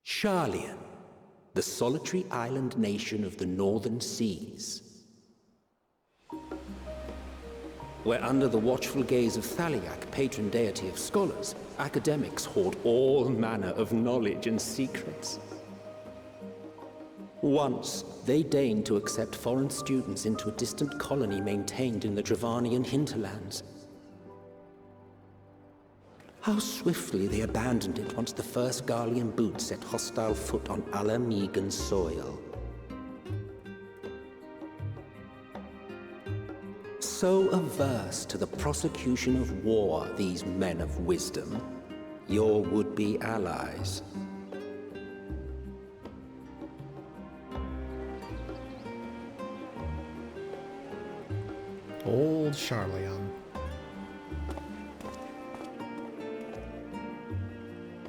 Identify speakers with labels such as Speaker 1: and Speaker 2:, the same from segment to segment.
Speaker 1: Sharlayan, the solitary island nation of the northern seas. Where under the watchful gaze of Thaliak, patron deity of scholars, academics hoard all manner of knowledge and secrets. Once, they deigned to accept foreign students into a distant colony maintained in the Dravanian hinterlands. How swiftly they abandoned it once the first Garlean boot set hostile foot on Ala Megan soil. So averse to the prosecution of war, these men of wisdom, your would-be allies.
Speaker 2: Old Sharlayan.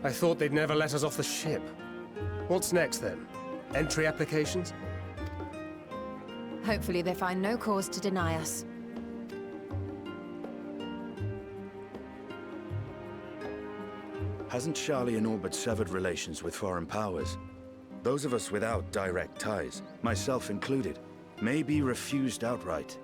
Speaker 3: I thought they'd never let us off the ship. What's next, then? Entry applications?
Speaker 4: Hopefully they find no cause to deny us.
Speaker 5: Hasn't Sharlayan all but severed relations with foreign powers? Those of us without direct ties, myself included, may be refused outright.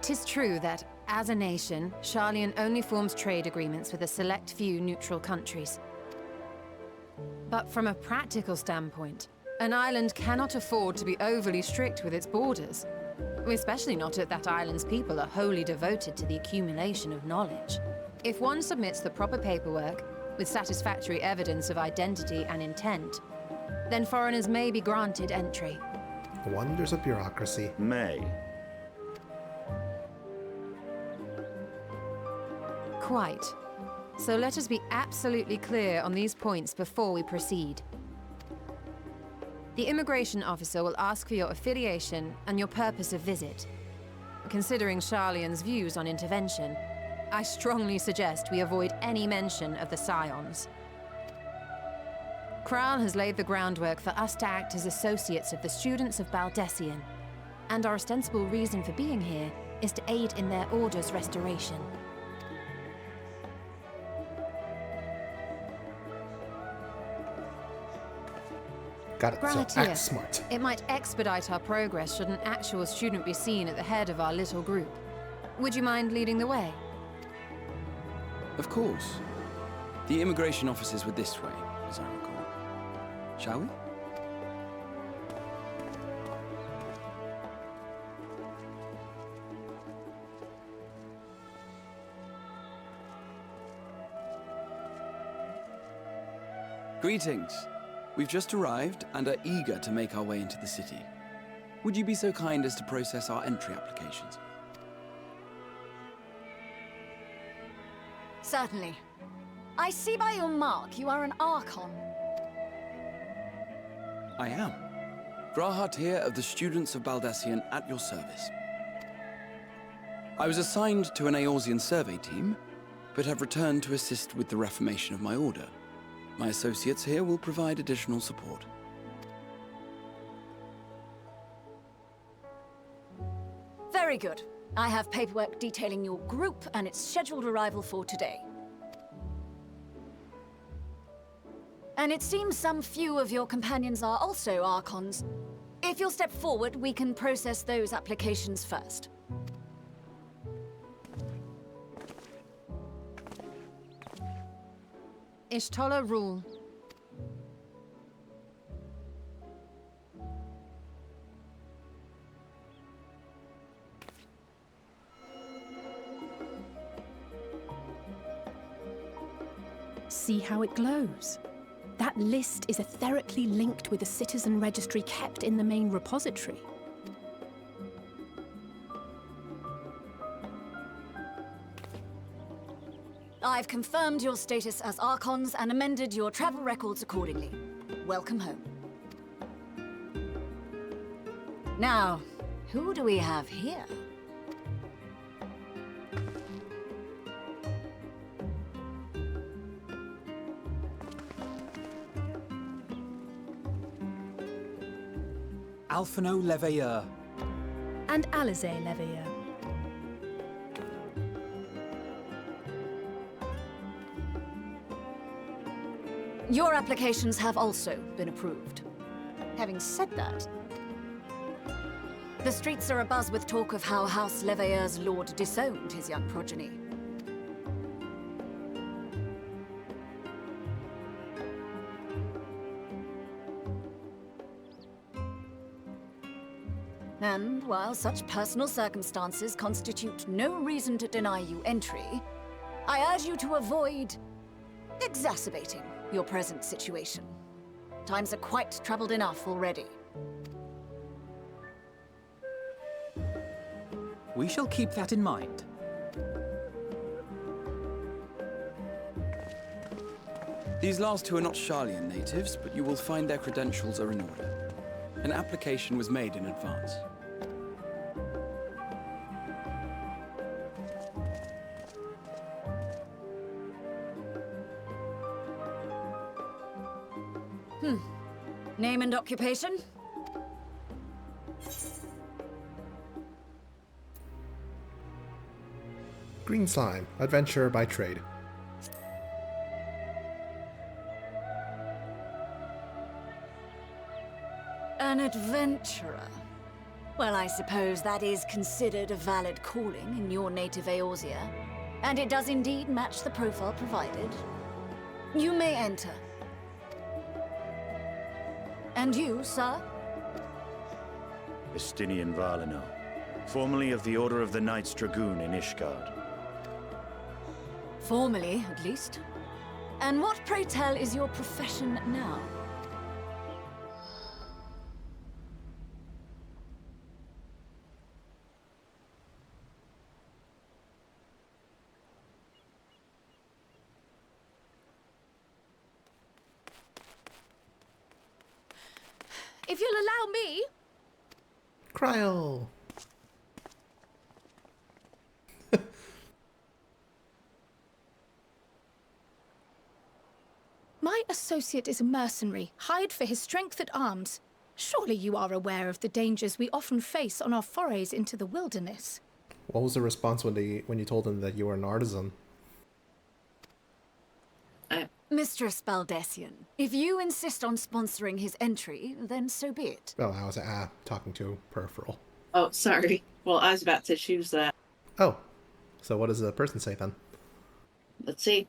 Speaker 4: 'Tis true that, as a nation, Sharlayan only forms trade agreements with a select few neutral countries. But from a practical standpoint, an island cannot afford to be overly strict with its borders. Especially not if that island's people are wholly devoted to the accumulation of knowledge. If one submits the proper paperwork, with satisfactory evidence of identity and intent, then foreigners may be granted entry.
Speaker 2: The wonders of bureaucracy.
Speaker 5: May.
Speaker 4: Quite. So let us be absolutely clear on these points before we proceed. The immigration officer will ask for your affiliation and your purpose of visit. Considering Sharlayan's views on intervention, I strongly suggest we avoid any mention of the Scions. Kral has laid the groundwork for us to act as associates of the students of Baldessian, and our ostensible reason for being here is to aid in their order's restoration.
Speaker 2: Got it, so
Speaker 4: Granatia,
Speaker 2: act smart.
Speaker 4: it might expedite our progress should an actual student be seen at the head of our little group. Would you mind leading the way?
Speaker 6: Of course. The immigration officers were this way, as I recall. Shall we? Greetings. We've just arrived and are eager to make our way into the city. Would you be so kind as to process our entry applications?
Speaker 7: Certainly. I see by your mark you are an Archon.
Speaker 6: I am. Grahat here of the Students of Baldessian at your service. I was assigned to an Eorzean survey team, but have returned to assist with the reformation of my order. My associates here will provide additional support.
Speaker 7: Very good. I have paperwork detailing your group and its scheduled arrival for today. And it seems some few of your companions are also Archons. If you'll step forward, we can process those applications first.
Speaker 4: Ishtola rule.
Speaker 8: See how it glows? That list is etherically linked with the citizen registry kept in the main repository.
Speaker 7: I've confirmed your status as Archons and amended your travel records accordingly. Welcome home. Now, who do we have here?
Speaker 9: Alphino Leveilleur.
Speaker 8: And Alize Leveilleur.
Speaker 7: Your applications have also been approved. Having said that, the streets are abuzz with talk of how House Leveilleur's lord disowned his young progeny. And while such personal circumstances constitute no reason to deny you entry, I urge you to avoid exacerbating your present situation. Times are quite troubled enough already.
Speaker 9: We shall keep that in mind.
Speaker 6: These last two are not Sharlayan natives, but you will find their credentials are in order. An application was made in advance.
Speaker 7: Name and occupation?
Speaker 2: Green Slime, adventurer by trade.
Speaker 7: An adventurer. Well, I suppose that is considered a valid calling in your native Eorzea, and it does indeed match the profile provided. You may enter. And you, sir?
Speaker 5: Estinian Valino, formerly of the Order of the Knights Dragoon in Ishgard.
Speaker 7: Formally, at least. And what, pray tell, is your profession now?
Speaker 8: If you'll allow me...
Speaker 2: Cryo!
Speaker 8: My associate is a mercenary, hired for his strength at arms. Surely you are aware of the dangers we often face on our forays into the wilderness.
Speaker 2: What was the response when you told him that you were an artisan?
Speaker 7: Mistress Baldessian, if you insist on sponsoring his entry, then so be it.
Speaker 2: Oh, I was talking to peripheral.
Speaker 10: Oh, sorry. Well, I was about to choose that.
Speaker 2: Oh, so what does the person say then?
Speaker 10: Let's see.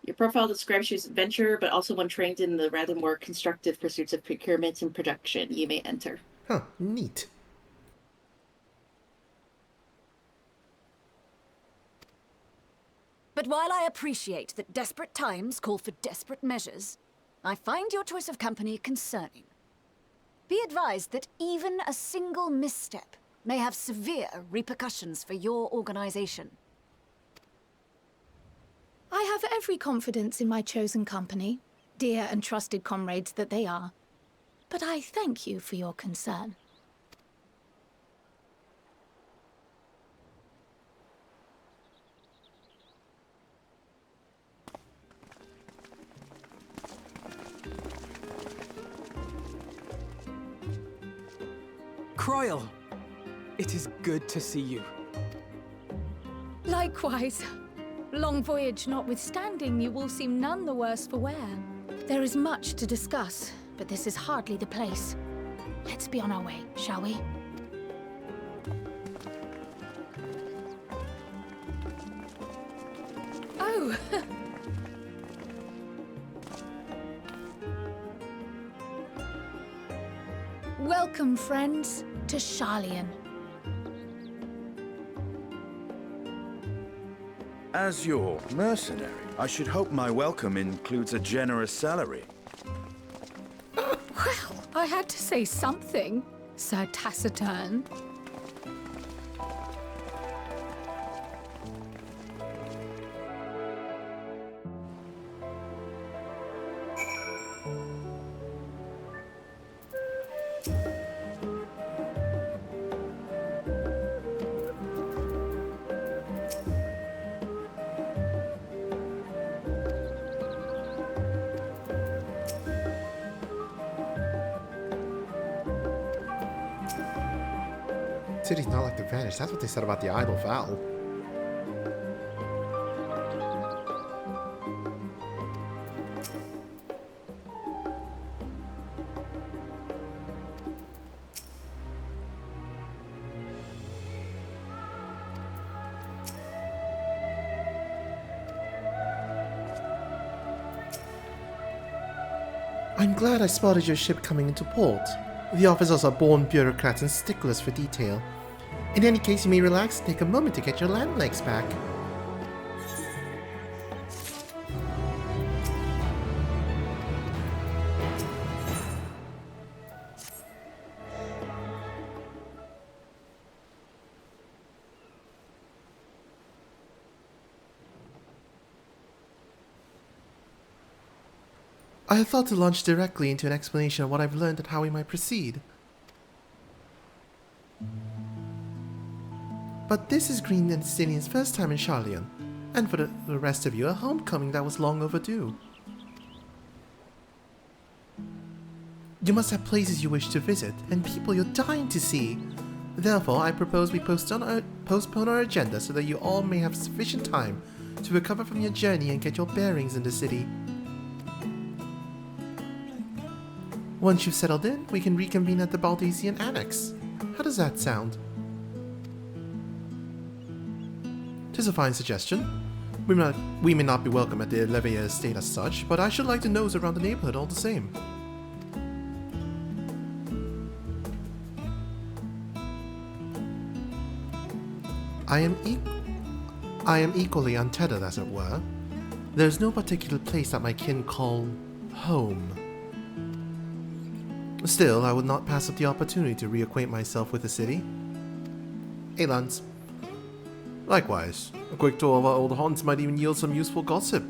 Speaker 10: Your profile describes you as an adventurer, but also one trained in the rather more constructive pursuits of procurement and production. You may enter.
Speaker 2: Huh, neat.
Speaker 7: But while I appreciate that desperate times call for desperate measures, I find your choice of company concerning. Be advised that even a single misstep may have severe repercussions for your organization.
Speaker 8: I have every confidence in my chosen company, dear and trusted comrades that they are. But I thank you for your concern.
Speaker 9: Croyle! It is good to see you.
Speaker 8: Likewise. Long voyage notwithstanding, you will seem none the worse for wear. There is much to discuss, but this is hardly the place. Let's be on our way, shall we? Oh! Welcome, friends, to Sharlayan.
Speaker 5: As your mercenary, I should hope my welcome includes a generous salary.
Speaker 8: Well, I had to say something, Sir Taciturn.
Speaker 2: City's not like the Vanish. That's what they said about the Idle Fowl. I'm glad I spotted your ship coming into port. The officers are born bureaucrats and sticklers for detail. In any case, you may relax and take a moment to get your land legs back. I had thought to launch directly into an explanation of what I've learned and how we might proceed. But this is Green and Stinian's first time in Sharlayan, and for the rest of you, a homecoming that was long overdue. You must have places you wish to visit, and people you're dying to see. Therefore, I propose we postpone our agenda so that you all may have sufficient time to recover from your journey and get your bearings in the city. Once you've settled in, we can reconvene at the Baldasian Annex. How does that sound? 'Tis a fine suggestion. We may not be welcome at the Leveilleur estate as such, but I should like to nose around the neighborhood all the same. I am equally untethered, as it were. There's no particular place that my kin call home. Still, I would not pass up the opportunity to reacquaint myself with the city. Lance. Likewise, a quick tour of our old haunts might even yield some useful gossip.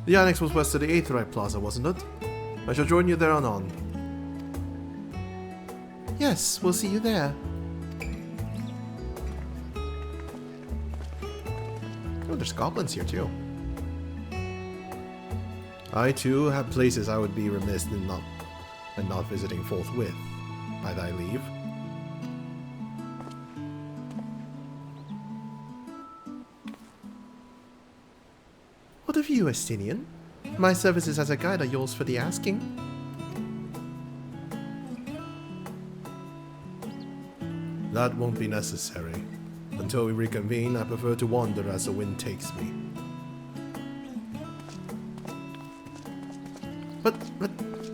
Speaker 2: The annex was west of the Aetherite Plaza, wasn't it? I shall join you there anon. Yes, we'll see you there. Oh, there's goblins here too. I too have places I would be remiss in not visiting forthwith, by thy leave. What of you, Estinian? My services as a guide are yours for the asking. That won't be necessary. Until we reconvene, I prefer to wander as the wind takes me. But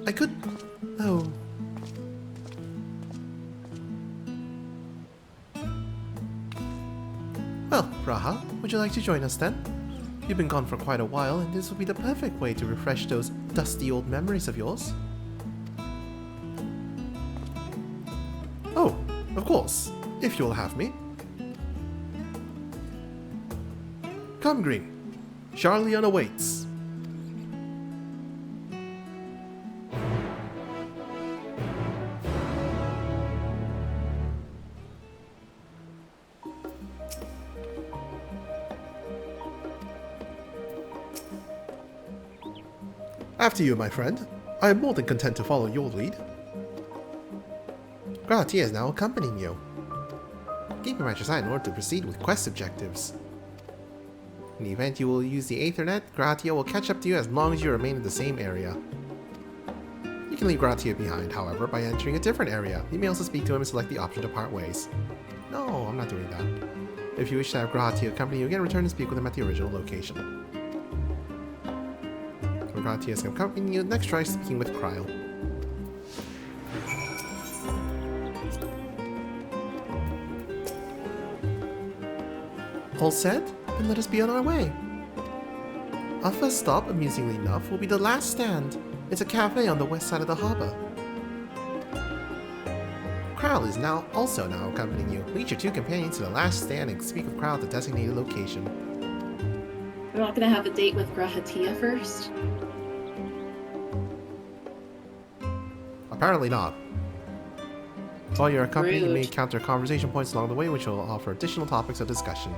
Speaker 2: I could... Oh. Well, Raha, would you like to join us then? You've been gone for quite a while, and this will be the perfect way to refresh those dusty old memories of yours. Oh, of course, if you'll have me. Come, Green. Sharlayan awaits. After you, my friend. I am more than content to follow your lead. Gratia is now accompanying you. Keep him at your side in order to proceed with quest objectives. In the event you will use the Aethernet, Gratia will catch up to you as long as you remain in the same area. You can leave Gratia behind, however, by entering a different area. You may also speak to him and select the option to part ways. No, I'm not doing that. If you wish to have Gratia accompany you again, return and speak with him at the original location. Gratia is accompanying you, next try speaking with Cryle. All set? Then let us be on our way. Our first stop, amusingly enough, will be the last stand. It's a cafe on the west side of the harbor. Cryle is also now accompanying you. Lead your two companions to the last stand and speak with Cryle at the designated location.
Speaker 10: We're not gonna have a date with Grahatia first?
Speaker 2: Apparently not. While you're accompanied, you may encounter conversation points along the way which will offer additional topics of discussion.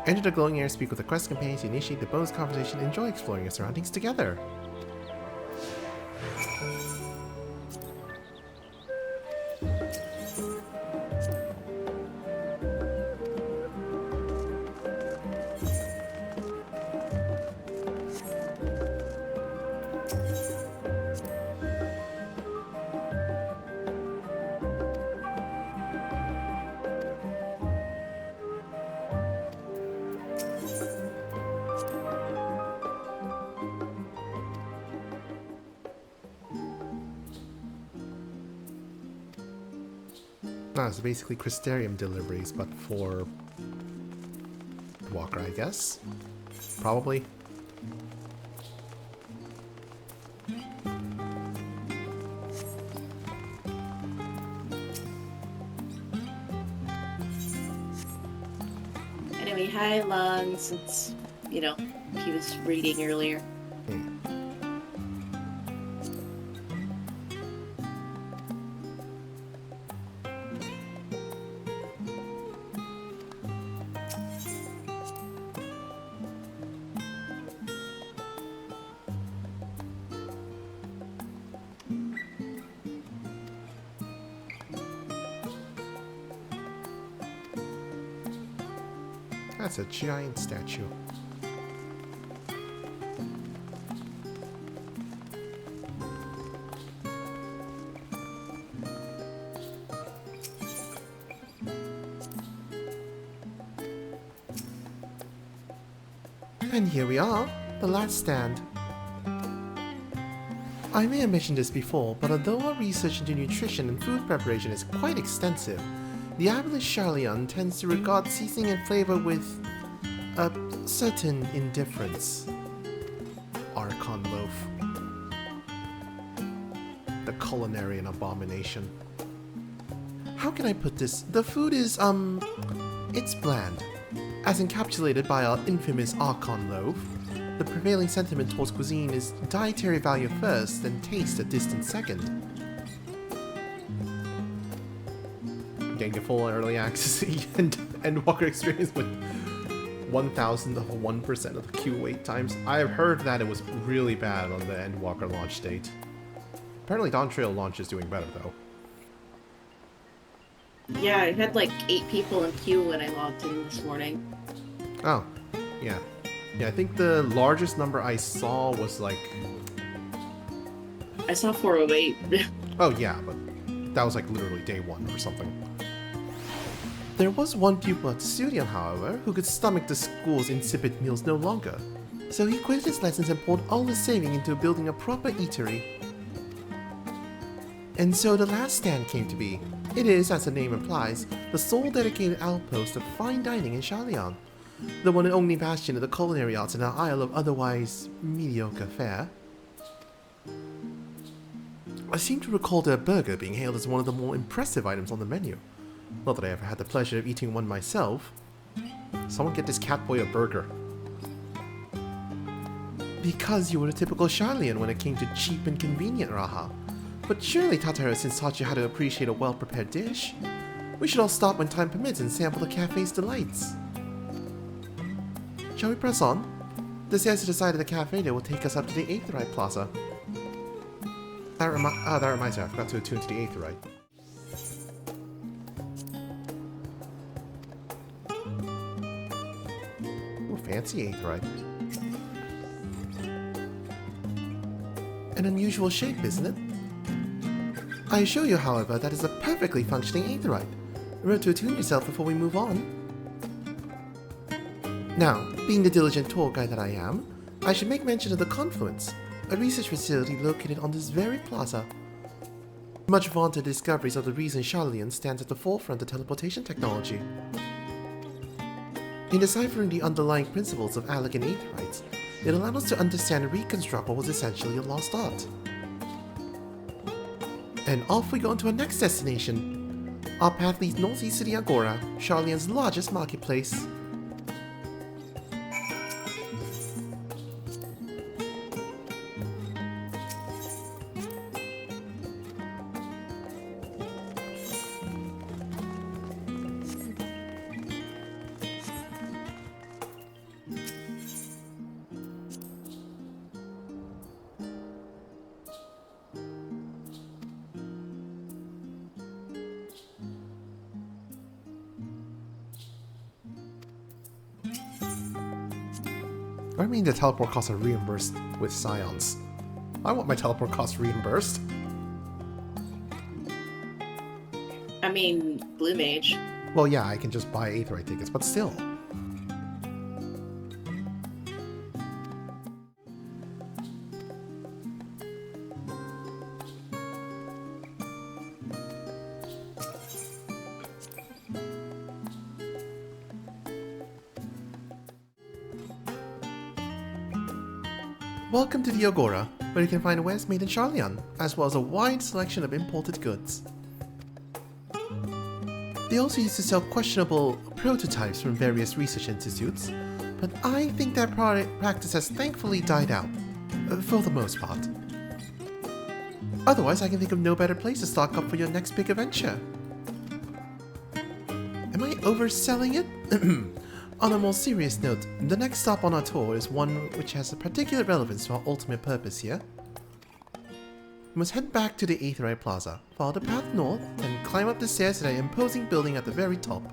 Speaker 2: Enter the glowing area, speak with the quest companions to initiate the bonus conversation, and enjoy exploring your surroundings together. Ah, so basically Crystarium deliveries, but for Walker, I guess? Probably.
Speaker 10: Anyway, hi, Lon, since, you know, he was reading earlier.
Speaker 2: That's a giant statue. And here we are, the last stand. I may have mentioned this before, but although our research into nutrition and food preparation is quite extensive, the average Sharlayan tends to regard seasoning and flavor with a certain indifference. Archon loaf. The culinarian abomination. How can I put this? The food is, it's bland. As encapsulated by our infamous Archon loaf, the prevailing sentiment towards cuisine is dietary value first, and taste a distant second. Getting a full early access and Endwalker experience with 1,001% of the queue wait times. I have heard that it was really bad on the Endwalker launch date. Apparently Dawn Trail launch is doing better though.
Speaker 10: Yeah, I had like 8 people in queue when I logged in this morning.
Speaker 2: Oh, yeah. Yeah, I think the largest number I saw was like...
Speaker 10: I saw 408.
Speaker 2: Oh yeah, but that was like literally day 1 or something. There was one pupil at the studio, however, who could stomach the school's insipid meals no longer. So he quitted his lessons and poured all his saving into building a proper eatery. And so the last stand came to be. It is, as the name implies, the sole dedicated outpost of fine dining in Sharlayan, the one and only bastion of the culinary arts in our isle of otherwise mediocre fare. I seem to recall their burger being hailed as one of the more impressive items on the menu. Not that I ever had the pleasure of eating one myself. Someone get this catboy a burger. Because you were a typical Sharlayan when it came to cheap and convenient raha. But surely Tata has since taught you how to appreciate a well-prepared dish. We should all stop when time permits and sample the cafe's delights. Shall we press on? The stairs to the side of the cafe there will take us up to the Aetherite Plaza. That reminds me, I forgot to attune to the Aetherite. Ooh, fancy Aetherite. An unusual shape, isn't it? I assure you, however, that is a perfectly functioning Aetherite. Remember to attune yourself before we move on. Now, being the diligent tour guide that I am, I should make mention of the Confluence, a research facility located on this very plaza. Much vaunted discoveries are the reason Sharlayan stands at the forefront of teleportation technology. In deciphering the underlying principles of elegant Aetherites, it allowed us to understand and reconstruct what was essentially a lost art. And off we go into our next destination. Our path leads northeast to the Agora, Sharlayan's largest marketplace. I mean the teleport costs are reimbursed with scions. I want my teleport costs reimbursed.
Speaker 10: I mean, Blue Mage.
Speaker 2: Well, yeah, I can just buy Aetherite tickets, but still. Welcome to the Agora, where you can find wares made in Sharlayan, as well as a wide selection of imported goods. They also used to sell questionable prototypes from various research institutes, but I think that practice has thankfully died out, for the most part. Otherwise, I can think of no better place to stock up for your next big adventure. Am I overselling it? On a more serious note, the next stop on our tour is one which has a particular relevance to our ultimate purpose here. We must head back to the Aetherite Plaza, follow the path north, and climb up the stairs to that imposing building at the very top.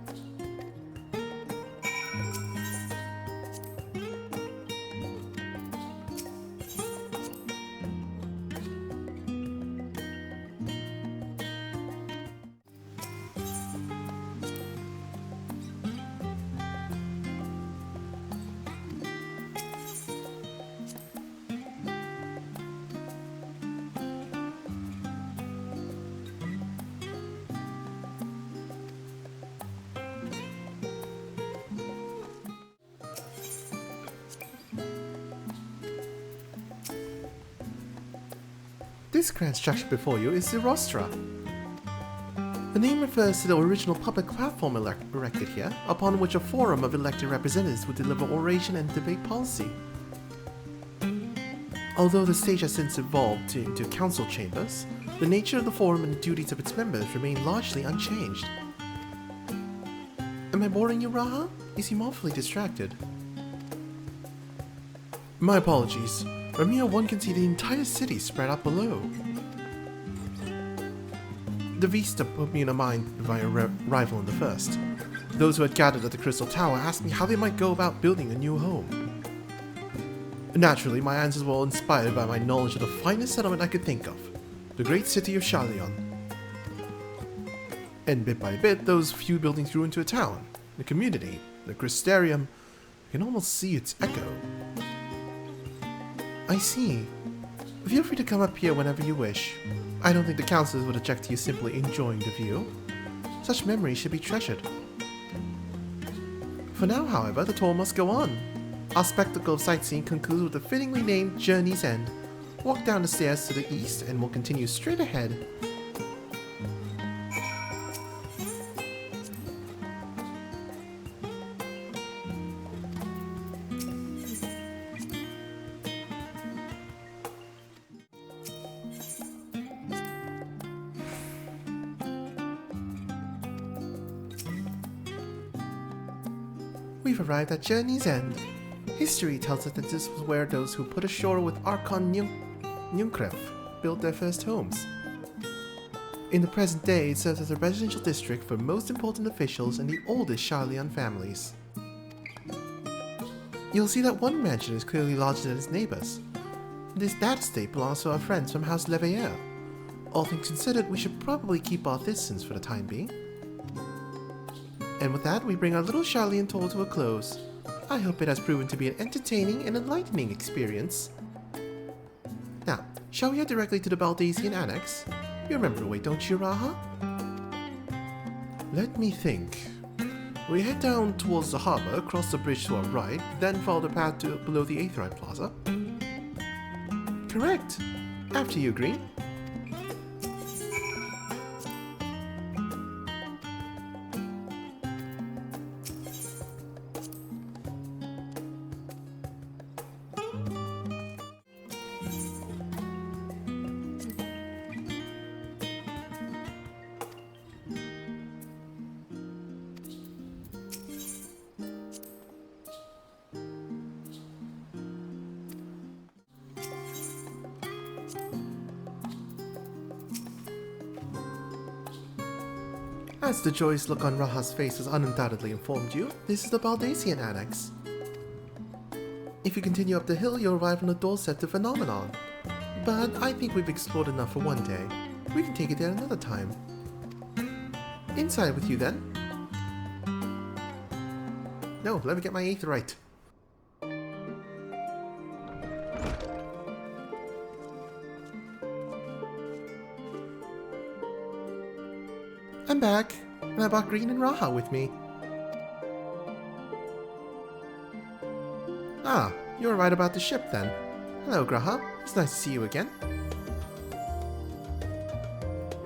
Speaker 2: This grand structure before you is the Rostra. The name refers to the original public platform erected here, upon which a forum of elected representatives would deliver oration and debate policy. Although the stage has since evolved into council chambers, the nature of the forum and the duties of its members remain largely unchanged. Am I boring you, Raha? You seem awfully distracted. My apologies. From here one can see the entire city spread out below. The vista put me in a mind of my arrival in the first. Those who had gathered at the Crystal Tower asked me how they might go about building a new home. Naturally, my answers were all inspired by my knowledge of the finest settlement I could think of, the great city of Sharlayan. And bit by bit, those few buildings grew into a town, a community, the Crystarium. You can almost see its echo. I see. Feel free to come up here whenever you wish. I don't think the councillors would object to you simply enjoying the view. Such memories should be treasured. For now, however, the tour must go on. Our spectacle of sightseeing concludes with the fittingly named Journey's End. Walk down the stairs to the east and we'll continue straight ahead. We've arrived at Journey's End. History tells us that this was where those who put ashore with Archon Nyunkref built their first homes. In the present day, it serves as a residential district for most important officials and the oldest Sharlayan families. You'll see that one mansion is clearly larger than its neighbors. That estate belongs to our friends from House Leveilleur. All things considered, we should probably keep our distance for the time being. And with that, we bring our little Sharlayan tour to a close. I hope it has proven to be an entertaining and enlightening experience. Now, shall we head directly to the Baldassian Annex? You remember the way, don't you, Raha? Let me think. We head down towards the harbor, cross the bridge to our right, then follow the path to below the Aetherite Plaza. Correct. After you, Green. As the joyous look on Raha's face has undoubtedly informed you, this is the Baldassian Annex. If you continue up the hill, you'll arrive on the doorstep to Phenomenon. But I think we've explored enough for one day. We can take it there another time. Inside with you then. No, let me get my Aetherite. I'm back, and I brought Green and Raha with me. Ah, you're right about the ship then. Hello, Graha. It's nice to see you again.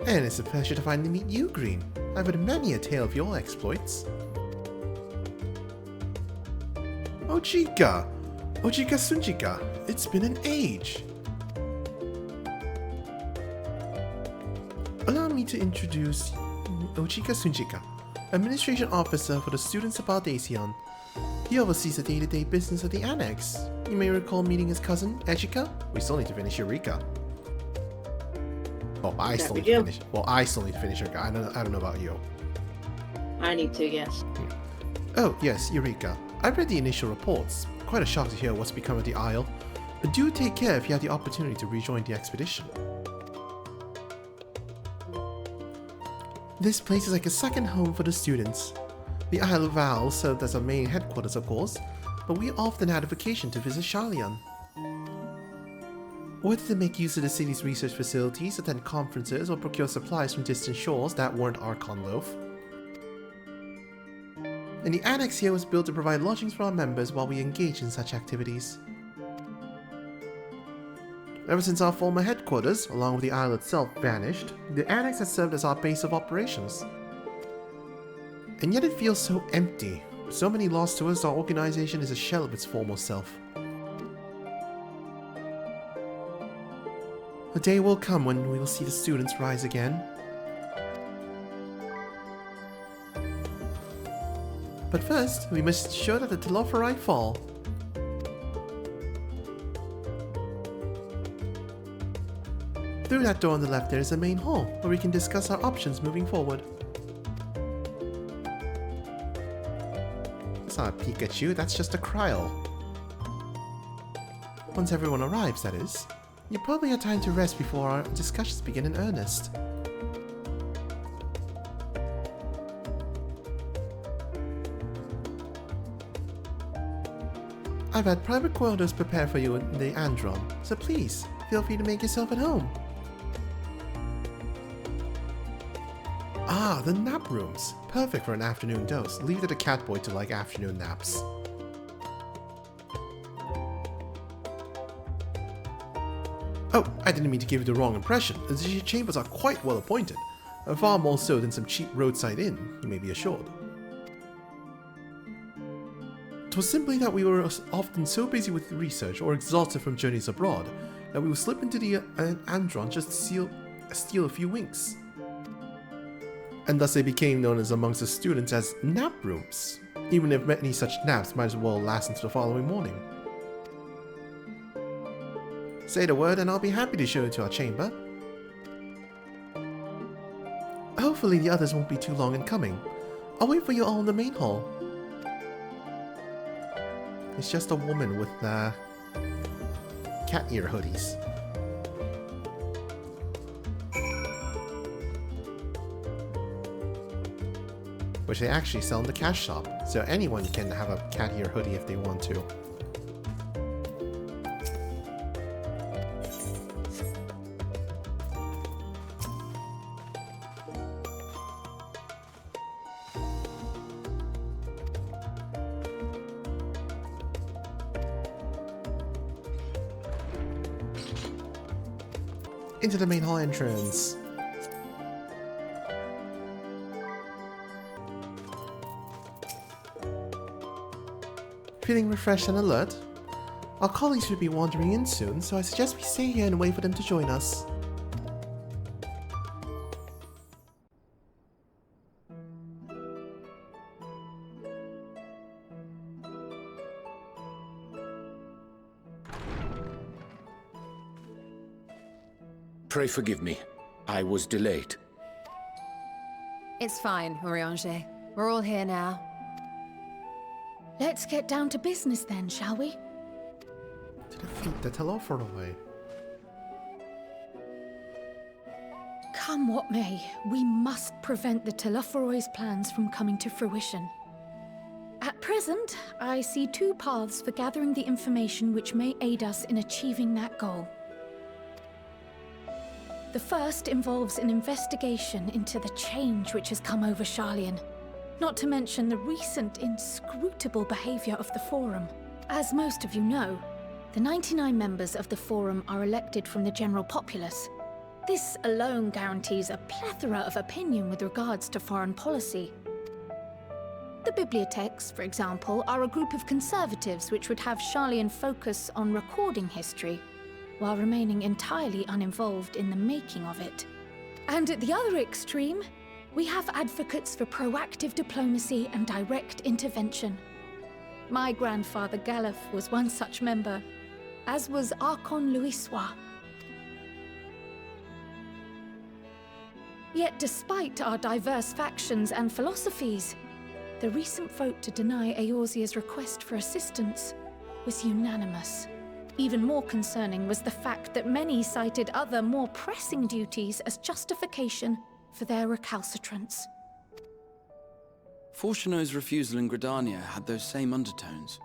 Speaker 2: And it's a pleasure to finally meet you, Green. I've heard many a tale of your exploits. Ojika! Ojika Sunjika! It's been an age! Allow me to introduce Ojika Sunjika, Administration Officer for the students of Baldasion. He oversees the day-to-day business of the Annex. You may recall meeting his cousin, Ejika. We still need to finish Eureka. Well, I still need to finish. Well, I still need to finish Eureka. I don't know about you.
Speaker 10: I need to, yes.
Speaker 2: Oh, yes, Eureka. I read the initial reports. Quite a shock to hear what's become of the Isle. But do take care if you have the opportunity to rejoin the expedition. This place is like a second home for the students. The Isle of Val served as our main headquarters, of course, but we often had a vacation to visit Sharlayan. Whether to make use of the city's research facilities, attend conferences, or procure supplies from distant shores that weren't Archon loaf. And the annex here was built to provide lodgings for our members while we engage in such activities. Ever since our former headquarters, along with the isle itself, vanished, the annex has served as our base of operations. And yet it feels so empty. So many lost to us, our organization is a shell of its former self. A day will come when we will see the students rise again. But first, we must show that the Telophori fall. Through that door on the left there is a main hall, where we can discuss our options moving forward. That's not a Pikachu, that's just a Kryl. Once everyone arrives, that is. You probably have time to rest before our discussions begin in earnest. I've had private quarters prepared for you in the Andron, so please, feel free to make yourself at home. Ah, the nap rooms. Perfect for an afternoon dose. Leave it to the catboy to like afternoon naps. Oh, I didn't mean to give you the wrong impression. The chambers are quite well appointed. Far more so than some cheap roadside inn, you may be assured. It was simply that we were often so busy with research or exhausted from journeys abroad that we would slip into the Andron just to steal a few winks. And thus they became known as amongst the students as nap rooms, even if many such naps might as well last until the following morning. Say the word and I'll be happy to show you to our chamber. Hopefully the others won't be too long in coming. I'll wait for you all in the main hall. It's just a woman with cat ear hoodies. Which they actually sell in the cash shop, so anyone can have a cat ear hoodie if they want to. Into the main hall entrance. Feeling refreshed and alert? Our colleagues should be wandering in soon, so I suggest we stay here and wait for them to join us.
Speaker 1: Pray forgive me. I was delayed.
Speaker 4: It's fine, Oriange. We're all here now.
Speaker 8: Let's get down to business then, shall we?
Speaker 2: To defeat the Telophori.
Speaker 8: Come what may, we must prevent the Telophori's plans from coming to fruition. At present, I see two paths for gathering the information which may aid us in achieving that goal. The first involves an investigation into the change which has come over Sharlayan, not to mention the recent inscrutable behavior of the Forum. As most of you know, The 99 members of the Forum are elected from the general populace. This alone guarantees a plethora of opinion with regards to foreign policy. The bibliotheques, for example, are a group of conservatives which would have Sharlayan focus on recording history, while remaining entirely uninvolved in the making of it. And at the other extreme, we have advocates for proactive diplomacy and direct intervention. My grandfather Galef was one such member, as was Archon Louisois. Yet despite our diverse factions and philosophies, the recent vote to deny Eorzea's request for assistance was unanimous. Even more concerning was the fact that many cited other, more pressing duties as justification for their recalcitrance.
Speaker 6: Fortuno's refusal in Gridania had those same undertones.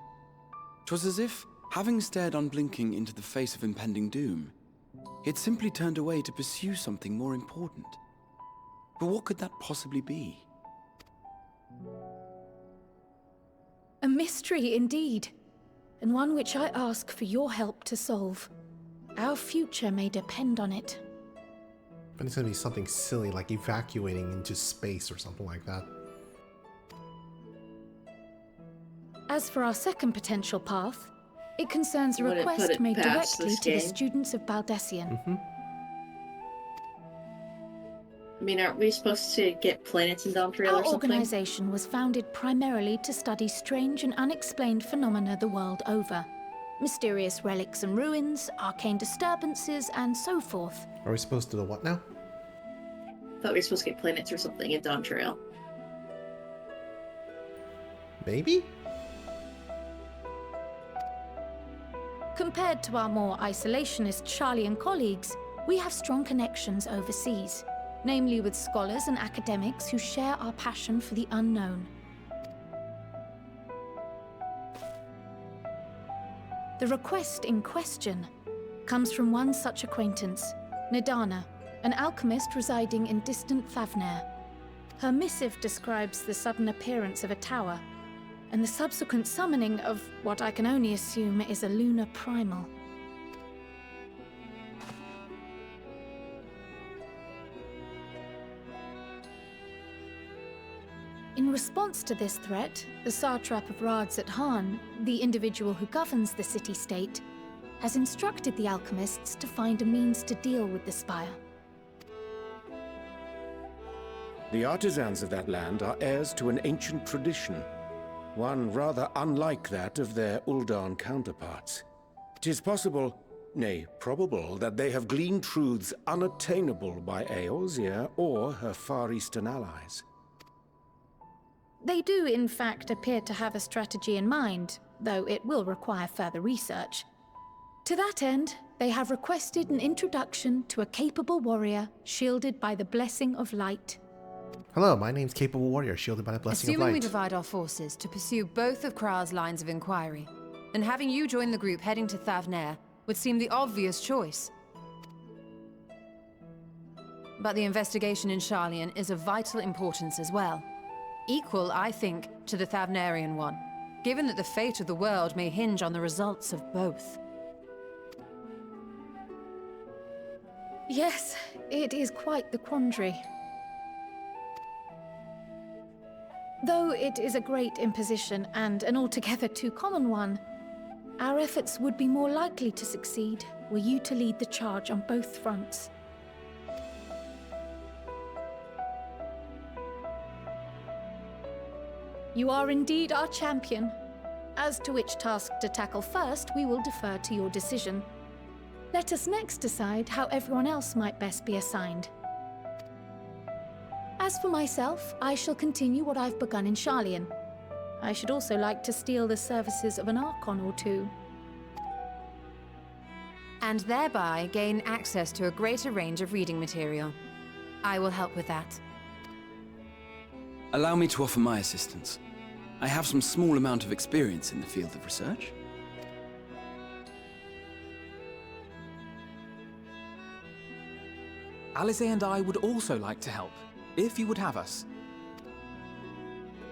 Speaker 6: 'Twas as if, having stared unblinking into the face of impending doom, he had simply turned away to pursue something more important. But what could that possibly be?
Speaker 8: A mystery indeed, and one which I ask for your help to solve. Our future may depend on it.
Speaker 2: But it's gonna be something silly like evacuating into space or something like that.
Speaker 8: As for our second potential path, it concerns a
Speaker 10: Wouldn't put
Speaker 8: request
Speaker 10: it
Speaker 8: made
Speaker 10: past
Speaker 8: directly
Speaker 10: this
Speaker 8: to the
Speaker 10: game.
Speaker 8: students of Baldessian.
Speaker 10: I mean, aren't we supposed to get planets in Dawntrail
Speaker 8: Our
Speaker 10: or something?
Speaker 8: organization was founded primarily to study strange and unexplained phenomena the world over. Mysterious relics and ruins, arcane disturbances, and so forth.
Speaker 2: Are we supposed to do what now?
Speaker 10: Thought we were supposed to get planets or something in Dawntrail.
Speaker 2: Maybe?
Speaker 8: Compared to our more isolationist Sharlayan colleagues, we have strong connections overseas, namely with scholars and academics who share our passion for the unknown. The request in question comes from one such acquaintance, Nadana, an alchemist residing in distant Thavnair. Her missive describes the sudden appearance of a tower, and the subsequent summoning of what I can only assume is a lunar primal. In response to this threat, the satrap of Radzat-Han, the individual who governs the city-state, has instructed the alchemists to find a means to deal with the spire.
Speaker 1: The artisans of that land are heirs to an ancient tradition, one rather unlike that of their Uldan counterparts. It is possible, nay, probable, that they have gleaned truths unattainable by Eorzea or her Far Eastern allies.
Speaker 8: They do, in fact, appear to have a strategy in mind, though it will require further research. To that end, they have requested an introduction to a capable warrior shielded by the blessing of light.
Speaker 2: Hello, my name's Capable Warrior, shielded by the blessing of
Speaker 4: Assuming we
Speaker 2: light.
Speaker 4: divide our forces to pursue both of Krah's lines of inquiry, then having you join the group heading to Thavnair would seem the obvious choice. But the investigation in Sharlayan is of vital importance as well. Equal, I think, to the Thavnairian one, given that the fate of the world may hinge on the results of both.
Speaker 8: Yes, it is quite the quandary. Though it is a great imposition and an altogether too common one, our efforts would be more likely to succeed were you to lead the charge on both fronts. You are indeed our champion. As to which task to tackle first, we will defer to your decision. Let us next decide how everyone else might best be assigned. As for myself, I shall continue what I've begun in Sharlayan. I should also like to steal the services of an Archon or two.
Speaker 4: And thereby gain access to a greater range of reading material. I will help with that.
Speaker 6: Allow me to offer my assistance. I have some small amount of experience in the field of research.
Speaker 9: Alice and I would also like to help, if you would have us.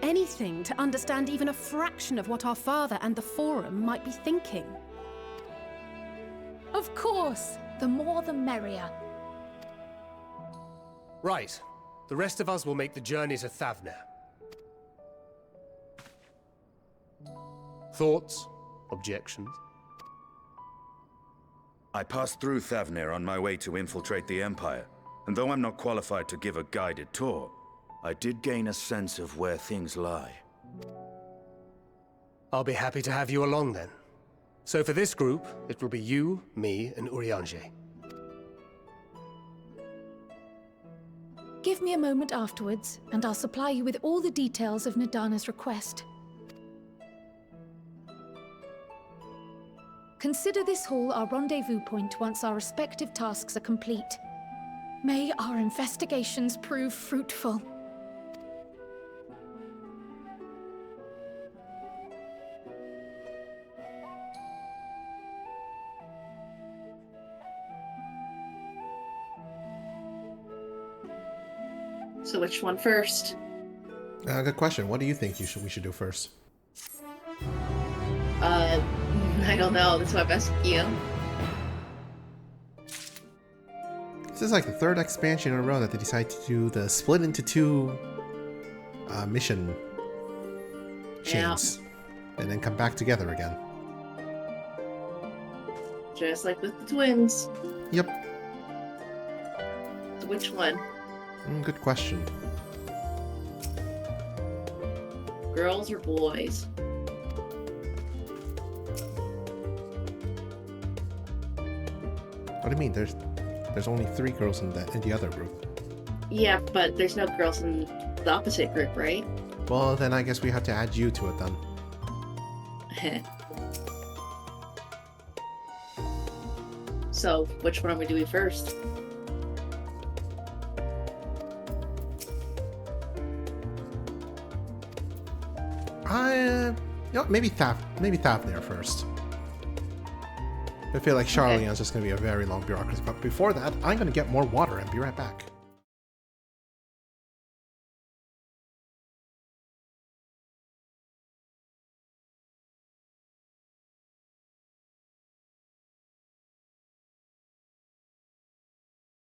Speaker 11: Anything to understand even a fraction of what our father and the Forum might be thinking.
Speaker 8: Of course! The more the merrier.
Speaker 3: Right. The rest of us will make the journey to Thavner. Thoughts? Objections?
Speaker 5: I passed through Thavner on my way to infiltrate the Empire, and though I'm not qualified to give a guided tour, I did gain a sense of where things lie.
Speaker 3: I'll be happy to have you along then. So for this group, it will be you, me, and Urianger.
Speaker 8: Give me a moment afterwards, and I'll supply you with all the details of Nadana's request. Consider this hall our rendezvous point once our respective tasks are complete. May our investigations prove fruitful.
Speaker 10: So which one first?
Speaker 2: Good question. What do you think we should do first?
Speaker 10: I don't know. That's why I'm asking you.
Speaker 2: This is like the third expansion in a row that they decide to do the split into two mission chains, and then come back together again.
Speaker 10: Just like with the twins.
Speaker 2: Yep.
Speaker 10: So which one?
Speaker 2: Good question.
Speaker 10: Girls or boys?
Speaker 2: What do you mean? There's only 3 girls in the other group.
Speaker 10: Yeah, but there's no girls in the opposite group, right?
Speaker 2: Well, then I guess we have to add you to it then.
Speaker 10: So, which one are we doing first?
Speaker 2: Maybe Thavner first. I feel like Sharlayan's just going to be a very long bureaucracy, but before that, I'm going to get more water and be right back.